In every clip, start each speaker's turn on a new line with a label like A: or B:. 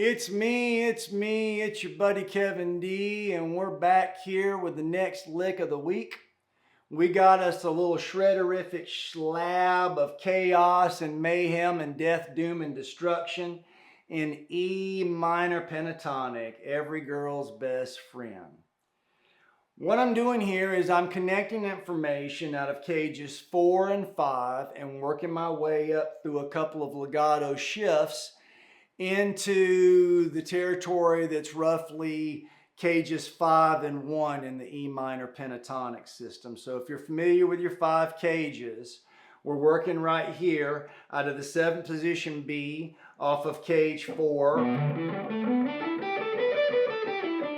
A: It's me, it's your buddy Kevin D, and we're back here with the next lick of the week. We got us a little shredderific slab of chaos and mayhem and death, doom, and destruction in E minor pentatonic, every girl's best friend. What I'm doing here is I'm connecting information out of cages 4 and 5 and working my way up through a couple of legato shifts into the territory that's roughly cages 5 and 1 in the E minor pentatonic system. So if you're familiar with your 5 cages, we're working right here out of the 7th position B off of cage 4.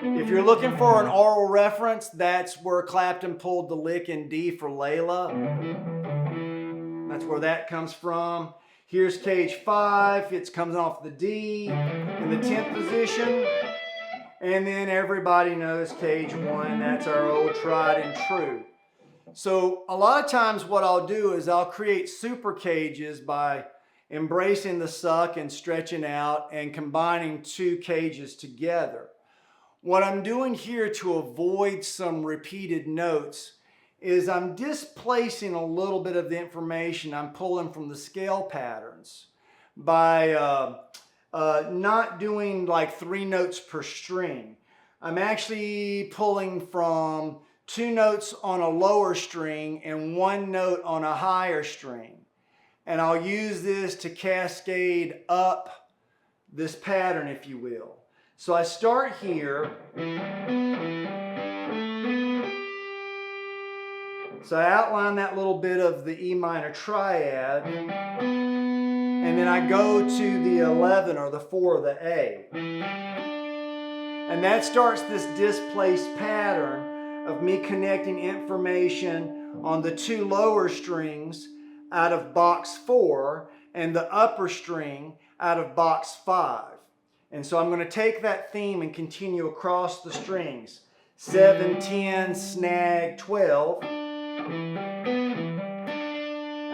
A: If you're looking for an oral reference, that's where Clapton pulled the lick in D for Layla. That's where that comes from. Here's cage 5, it comes off the D in the 10th position. And then everybody knows cage 1, that's our old tried and true. So a lot of times what I'll do is I'll create super cages by embracing the suck and stretching out and combining 2 cages together. What I'm doing here to avoid some repeated notes is I'm displacing a little bit of the information I'm pulling from the scale patterns by not doing like 3 notes per string. I'm actually pulling from 2 notes on a lower string and 1 note on a higher string. And I'll use this to cascade up this pattern, if you will. So I start here. So I outline that little bit of the E minor triad, and then I go to the 11 or the 4 of the A. And that starts this displaced pattern of me connecting information on the 2 lower strings out of box 4 and the upper string out of box 5. And so I'm going to take that theme and continue across the strings. 7, 10, snag, 12. And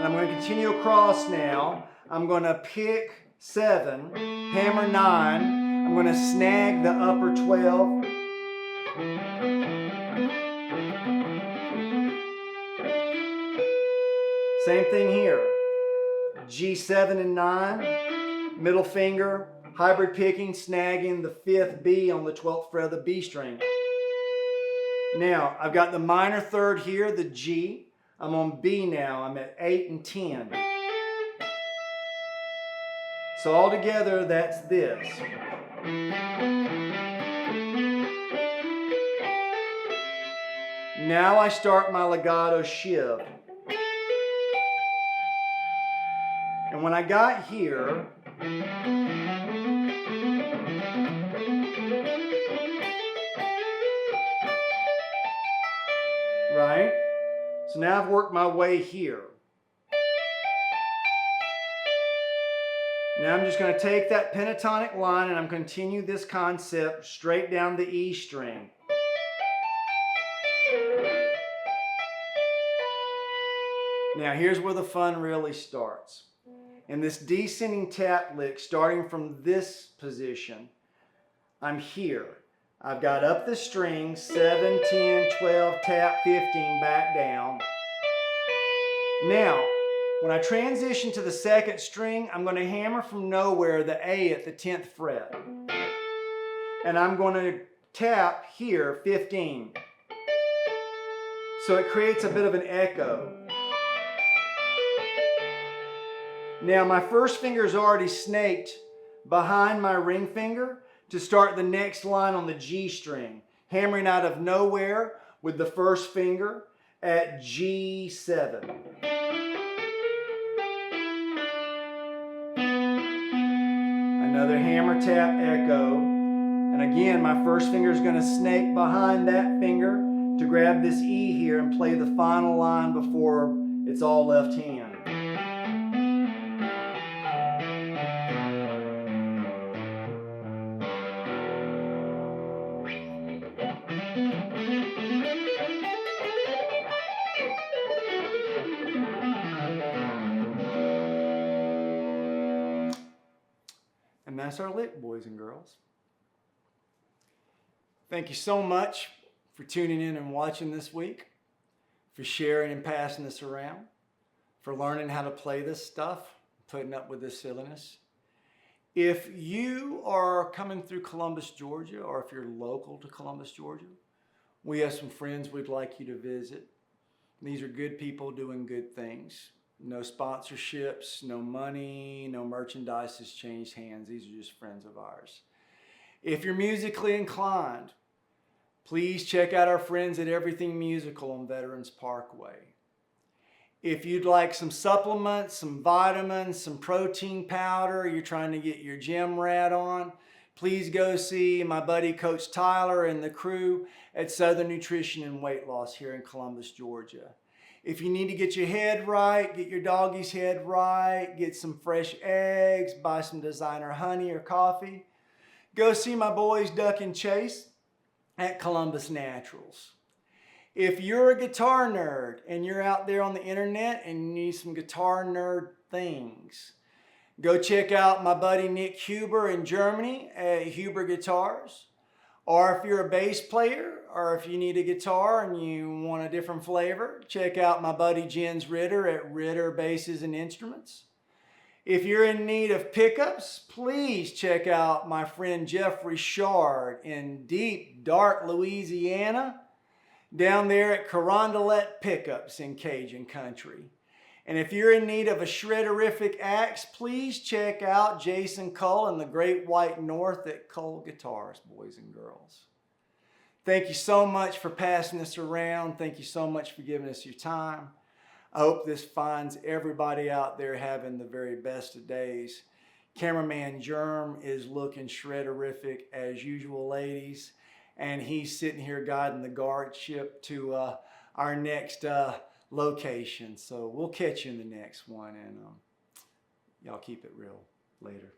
A: I'm going to continue across now. I'm going to pick 7, hammer 9. I'm going to snag the upper 12. Same thing here. G7 and 9, middle finger, hybrid picking, snagging the 5th B on the 12th fret of the B string. Now, I've got the minor 3rd here, the G. I'm on B now. I'm at 8 and 10. So all together, that's this. Now I start my legato shift. And when I got here, right? So now I've worked my way here. Now I'm just going to take that pentatonic line and I'm going to continue this concept straight down the E string. Now here's where the fun really starts. In this descending tap lick, starting from this position, I'm here. I've got up the string, 7, 10, 12, tap, 15, back down. Now, when I transition to the 2nd string, I'm going to hammer from nowhere the A at the 10th fret. And I'm going to tap here, 15. So it creates a bit of an echo. Now my first finger is already snaked behind my ring finger to start the next line on the G string, hammering out of nowhere with the first finger at G7. Another hammer tap echo, and again my first finger is going to snake behind that finger to grab this E here and play the final line before it's all left hand. And that's our lick, boys and girls. Thank you so much for tuning in and watching this week, for sharing and passing this around, for learning how to play this stuff, putting up with this silliness. If you are coming through Columbus, Georgia, or if you're local to Columbus, Georgia, we have some friends we'd like you to visit. These are good people doing good things. No sponsorships, no money, no merchandise has changed hands. These are just friends of ours. If you're musically inclined, please check out our friends at Everything Musical on Veterans Parkway. If you'd like some supplements, some vitamins, some protein powder, you're trying to get your gym rat on, please go see my buddy Coach Tyler and the crew at Southern Nutrition and Weight Loss here in Columbus, Georgia. If you need to get your head right, get your doggy's head right, get some fresh eggs, buy some designer honey or coffee, go see my boys Duck and Chase at Columbus Naturals. If you're a guitar nerd and you're out there on the internet and you need some guitar nerd things, go check out my buddy Nick Huber in Germany at Huber Guitars. Or if you're a bass player, or if you need a guitar and you want a different flavor, check out my buddy Jens Ritter at Ritter Basses and Instruments. If you're in need of pickups, please check out my friend Jeffrey Shard in deep, dark Louisiana, down there at Carondelet Pickups in Cajun Country. And if you're in need of a shredderific axe, please check out Jason Cole and the Great White North at Cole Guitars, boys and girls. Thank you so much for passing this around. Thank you so much for giving us your time. I hope this finds everybody out there having the very best of days. Cameraman Germ is looking shredderific as usual, ladies. And he's sitting here guiding the guardship to our next location. So we'll catch you in the next one. And y'all keep it real. Later.